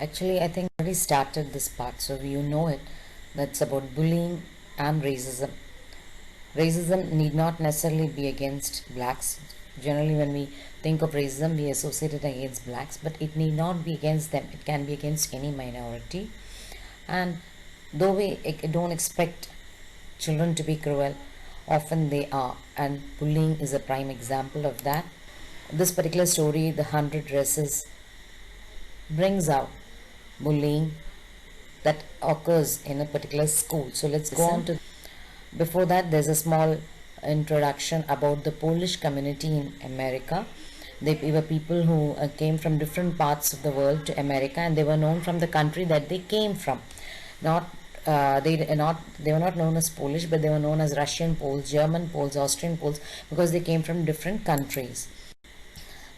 Actually, I think I already started this part, so you know it. That's about bullying and racism. Racism need not necessarily be against blacks. Generally, when we think of racism, we associate it against blacks, but it need not be against them. It can be against any minority. And though we don't expect children to be cruel, often they are, and bullying is a prime example of that. This particular story, The 100 Dresses, brings out bullying that occurs in a particular school. So let's go on to. Before that, there's a small introduction about the Polish community in America. They were people who came from different parts of the world to America, and they were known from the country that they came from. Not they were not known as Polish, but they were known as Russian Poles, German Poles, Austrian Poles, because they came from different countries.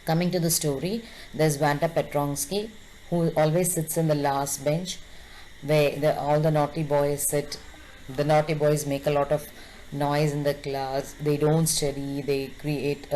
Coming to the story, there's Vanda Petronsky, who always sits in the last bench where all the naughty boys sit. The naughty boys make a lot of noise in the class. They don't study. They create.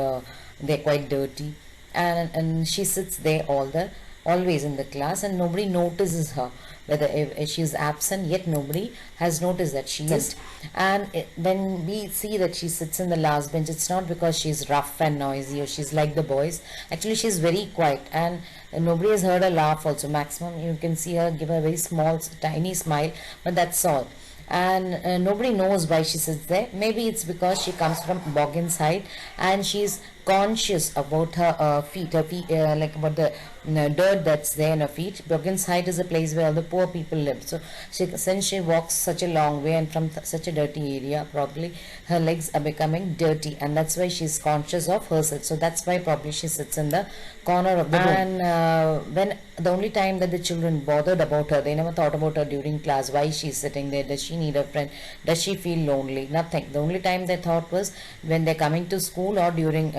They're quite dirty, and she sits there always in the class, and nobody notices her. Whether if she's absent, yet nobody has noticed that she is. And when we see that she sits in the last bench, it's not because she's rough and noisy or she's like the boys. Actually, she's very quiet, and nobody has heard her laugh also. Maximum you can see her give a very small tiny smile, but that's all. And nobody knows why she sits there. Maybe it's because she comes from Boggin's Height, and she's conscious about her feet, like about the dirt that's there in her feet. Boggin's Height is a place where all the poor people live. So since she walks such a long way and from such a dirty area, probably her legs are becoming dirty, and that's why she's conscious of herself. So that's why probably she sits in the corner of the room. And when the only time that the children bothered about her, they never thought about her during class. Why she's sitting there? Does she need a friend? Does she feel lonely? Nothing. The only time they thought was when they're coming to school or during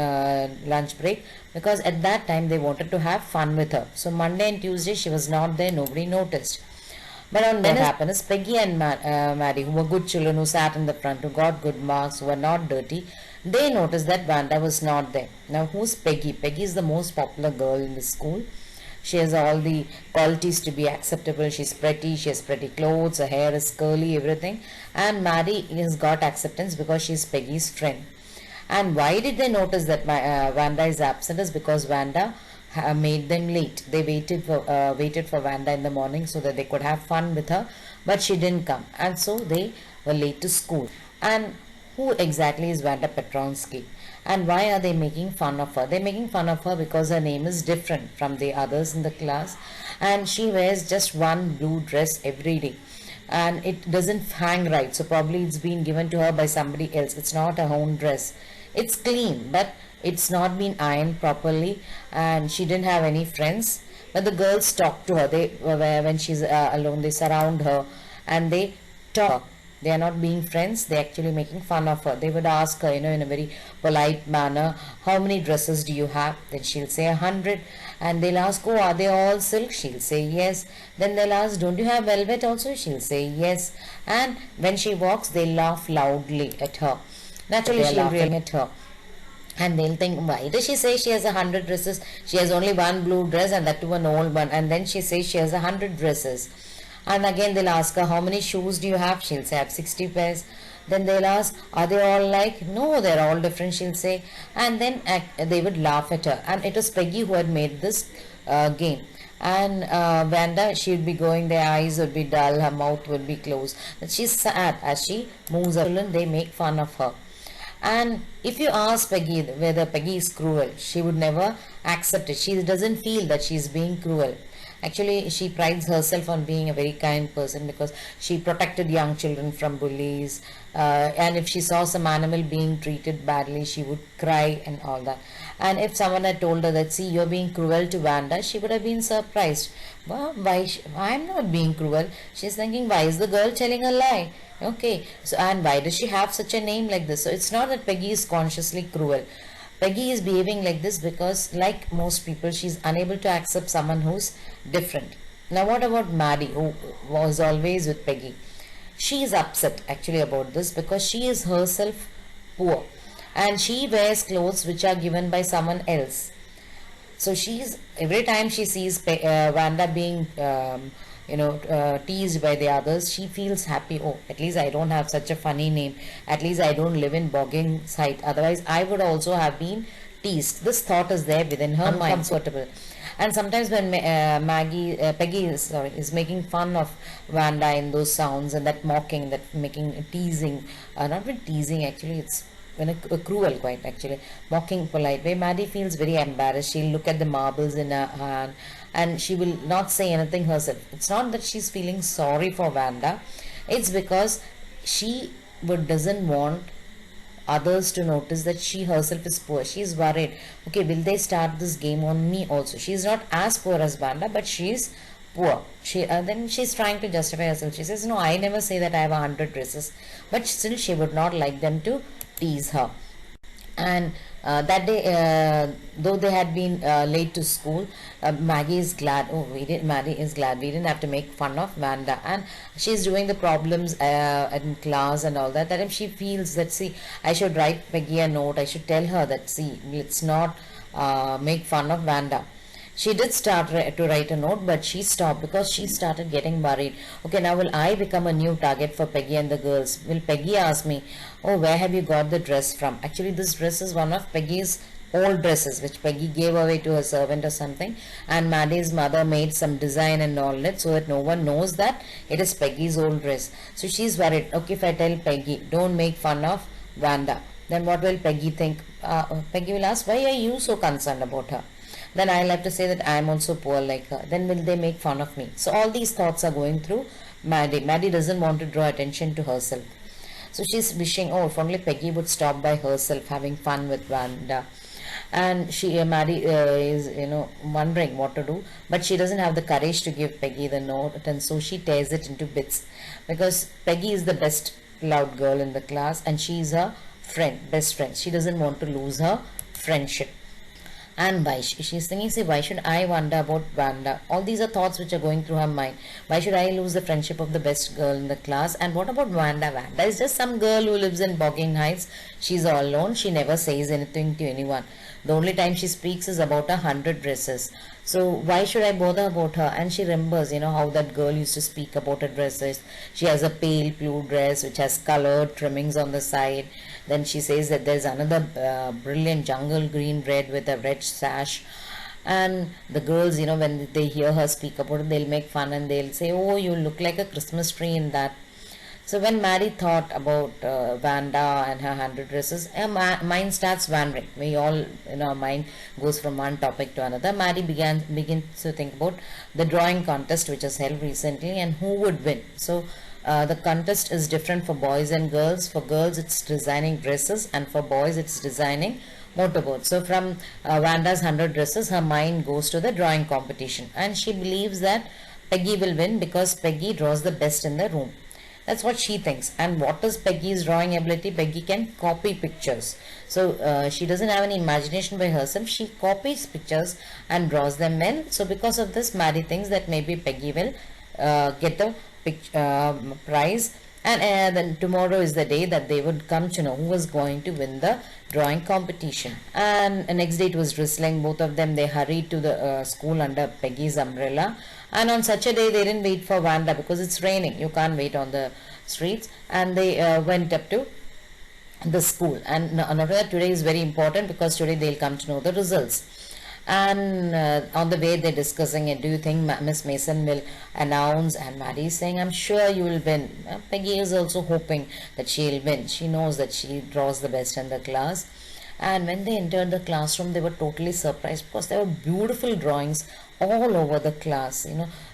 lunch break, because at that time they wanted to have fun with her. So Monday and Tuesday she was not there. Nobody noticed. But on Wednesday, what happened is Peggy and Maddie, who were good children, who sat in the front, who got good marks, who were not dirty, they noticed that Vanda was not there. Now, who's Peggy? Peggy is the most popular girl in the school. She has all the qualities to be acceptable. She's pretty, she has pretty clothes, her hair is curly, everything. And Maddie has got acceptance because she's Peggy's friend. And why did they notice that Vanda is absent? Is because Vanda made them late. They waited for Vanda in the morning so that they could have fun with her, but she didn't come, and so they were late to school. And who exactly is Vanda Petronsky, and why are they making fun of her? They're making fun of her because her name is different from the others in the class, and she wears just one blue dress every day, and it doesn't hang right. So probably it's been given to her by somebody else. It's not her own dress. It's clean, but it's not been ironed properly, and she didn't have any friends. But the girls talk to her. When she's alone, they surround her and they talk. They are not being friends. They're actually making fun of her. They would ask her, in a very polite manner, how many dresses do you have? Then she'll say 100. And they'll ask, oh, are they all silk? She'll say yes. Then they'll ask, don't you have velvet also? She'll say yes. And when she walks, they'll laugh loudly at her. Naturally, she'll laughing at her. And they'll think, why does she say she has 100 dresses? She has only one blue dress, and that too an old one. And then she says she has 100 dresses. And again they'll ask her, how many shoes do you have? She'll say, I have 60 pairs. Then they'll ask, are they all like? No, they're all different, she'll say. And then they would laugh at her. And it was Peggy who had made this game. And Vanda, she would be going, their eyes would be dull, her mouth would be closed. But she's sad as she moves her. They make fun of her. And if you ask Peggy whether Peggy is cruel, she would never accept it. She doesn't feel that she is being cruel. Actually, she prides herself on being a very kind person because she protected young children from bullies. And if she saw some animal being treated badly, she would cry and all that. And if someone had told her that, see, you're being cruel to Vanda, she would have been surprised. Well, why? I'm not being cruel. She's thinking, why is the girl telling a lie? Okay, so and why does she have such a name like this? So it's not that Peggy is consciously cruel. Peggy is behaving like this because, like most people, she's unable to accept someone who's different. Now, what about Maddie, who was always with Peggy? She is upset actually about this because she is herself poor and she wears clothes which are given by someone else. So she's every time she sees Vanda being teased by the others, she feels happy. Oh, at least I don't have such a funny name. At least I don't live in bogging site. Otherwise, I would also have been teased. This thought is there within her mind. Uncomfortable. And sometimes when Peggy is making fun of Vanda in those sounds and that mocking, that making teasing, not even teasing actually, it's when a cruel quite actually, mocking polite way, Maddie feels very embarrassed. She'll look at the marbles in her hand and she will not say anything herself. It's not that she's feeling sorry for Vanda, it's because she doesn't want others to notice that she herself is poor. She is worried. Okay, will they start this game on me also? She is not as poor as Vanda, but she is poor. Then she's trying to justify herself. She says, "No, I never say that I have 100 dresses," but still she would not like them to tease her. And that day, though they had been late to school, Maggie is glad. Oh, Maddie is glad we didn't have to make fun of Vanda, and she's doing the problems in class and all that. That time she feels that, see, I should write Peggy a note. I should tell her that, see, let's not make fun of Vanda. She did start to write a note, but she stopped because she started getting worried. Okay, now will I become a new target for Peggy and the girls? Will Peggy ask me, "Oh, where have you got the dress from?" Actually, this dress is one of Peggy's old dresses, which Peggy gave away to her servant or something. And Maddie's mother made some design and all that so that no one knows that it is Peggy's old dress. So she's worried. Okay, if I tell Peggy, don't make fun of Vanda, then what will Peggy think? Peggy will ask, why are you so concerned about her? Then I'll have to say that I'm also poor like her. Then will they make fun of me? So all these thoughts are going through Maddie. Maddie doesn't want to draw attention to herself. So she's wishing, oh, if only Peggy would stop by herself having fun with Vanda. And Maddie is, wondering what to do, but she doesn't have the courage to give Peggy the note, and so she tears it into bits because Peggy is the best loved girl in the class, and she's her best friend. She doesn't want to lose her friendship. And why she's thinking, see, why should I wonder about Vanda? All these are thoughts which are going through her mind. Why should I lose the friendship of the best girl in the class? And what about Vanda? Vanda is just some girl who lives in Bogging Heights. She's all alone. She never says anything to anyone. The only time she speaks is about 100 dresses. So why should I bother about her? And she remembers, how that girl used to speak about her dresses. She has a pale blue dress which has colored trimmings on the side. Then she says that there's another brilliant jungle green red with a red sash. And the girls, when they hear her speak about it, they'll make fun and they'll say, oh, you look like a Christmas tree in that. So when Maddie thought about Vanda and her 100 dresses, her mind starts wandering. We all, our mind goes from one topic to another. Maddie begins to think about the drawing contest which was held recently and who would win. So the contest is different for boys and girls. For girls, it's designing dresses, and for boys, it's designing motorboats. So from Vanda's 100 dresses, her mind goes to the drawing competition, and she believes that Peggy will win because Peggy draws the best in the room. That's what she thinks. And what is Peggy's drawing ability? Peggy can copy pictures. So she doesn't have any imagination by herself. She copies pictures and draws them well. So because of this, Maddie thinks that maybe Peggy will get the prize. And then tomorrow is the day that they would come to know who was going to win the drawing competition. And the next day it was drizzling. Both of them, they hurried to the school under Peggy's umbrella. And on such a day, they didn't wait for Vanda because it's raining. You can't wait on the streets. And they went up to the school. And today is very important because today they'll come to know the results. And on the way they're discussing it, do you think Miss Mason will announce? And Maddie is saying, I'm sure you will win. Peggy is also hoping that she'll win. She knows that she draws the best in the class. And when they entered the classroom, they were totally surprised because there were beautiful drawings all over the class.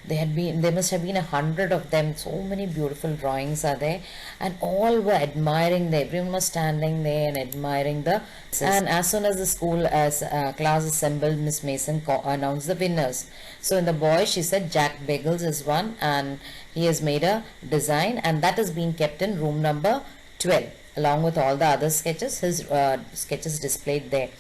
There must have been 100 of them. So many beautiful drawings are there, and all were admiring them. Everyone was standing there and admiring the. And as soon as the class assembled, Miss Mason announced the winners. So in the boys, she said Jack Bagels is one, and he has made a design, and that is being kept in room number 12 along with all the other sketches. His sketches displayed there.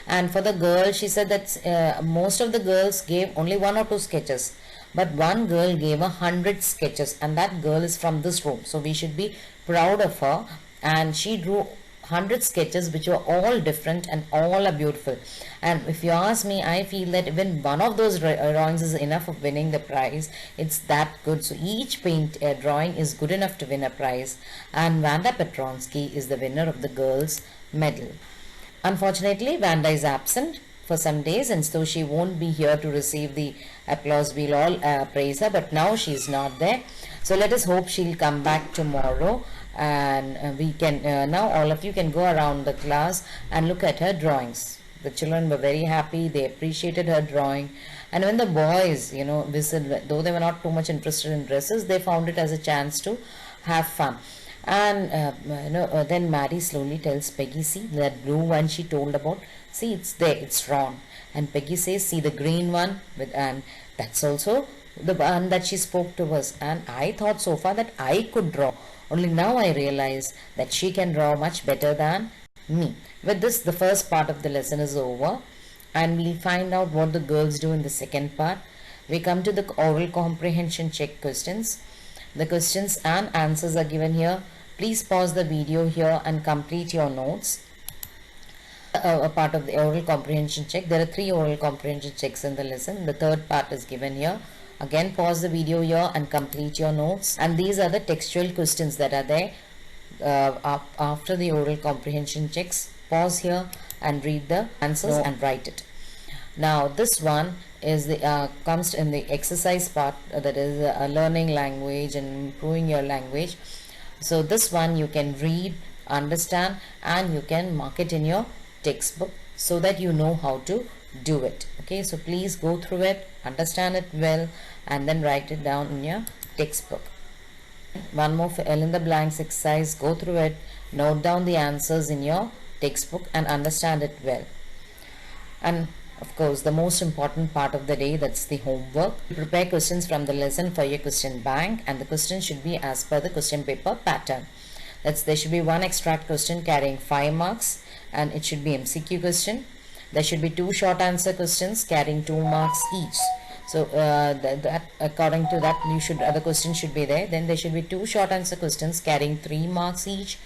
And for the girl, she said that most of the girls gave only 1 or 2 sketches, but one girl gave 100 sketches, and that girl is from this room. So we should be proud of her. And she drew 100 sketches which are all different and all are beautiful. And if you ask me, I feel that even one of those drawings is enough of winning the prize. It's that good. So each drawing is good enough to win a prize, and Vanda Petronsky is the winner of the girls medal. Unfortunately, Vanda is absent for some days, and so she won't be here to receive the applause. We'll all praise her, but now she's not there. So let us hope she'll come back tomorrow, and we can now all of you can go around the class and look at her drawings. The children were very happy. They appreciated her drawing, and when the boys, visited, though they were not too much interested in dresses, they found it as a chance to have fun. And then Mary slowly tells Peggy, see that blue one she told about, see it's there, it's drawn. And Peggy says, see the green one, and that's also the one that she spoke to us. And I thought so far that I could draw, only now I realize that she can draw much better than me. With this, the first part of the lesson is over, and we'll find out what the girls do in the second part. We come to the oral comprehension check questions. The questions and answers are given here. Please pause the video here and complete your notes. A part of the oral comprehension check. There are 3 oral comprehension checks in the lesson. The third part is given here. Again, pause the video here and complete your notes. And these are the textual questions that are there after the oral comprehension checks. Pause here and read the answers and write it. Now this one is the comes in the exercise part, that is learning language and improving your language. So this one you can read, understand, and you can mark it in your textbook so that you know how to do it. Okay, so please go through it, understand it well, and then write it down in your textbook. One more fill in the blanks exercise. Go through it, note down the answers in your textbook and understand it well. And of course, the most important part of the day, that's the homework. Prepare questions from the lesson for your question bank, and the questions should be as per the question paper pattern. There should be one extract question carrying 5 marks, and it should be MCQ question. There should be 2 short answer questions carrying 2 marks each. So according to that, the question should be there. Then there should be 2 short answer questions carrying 3 marks each,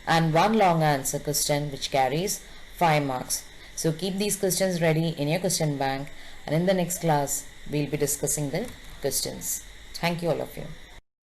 and 1 long answer question which carries 5 marks. So keep these questions ready in your question bank, and in the next class we'll be discussing the questions. Thank you all of you.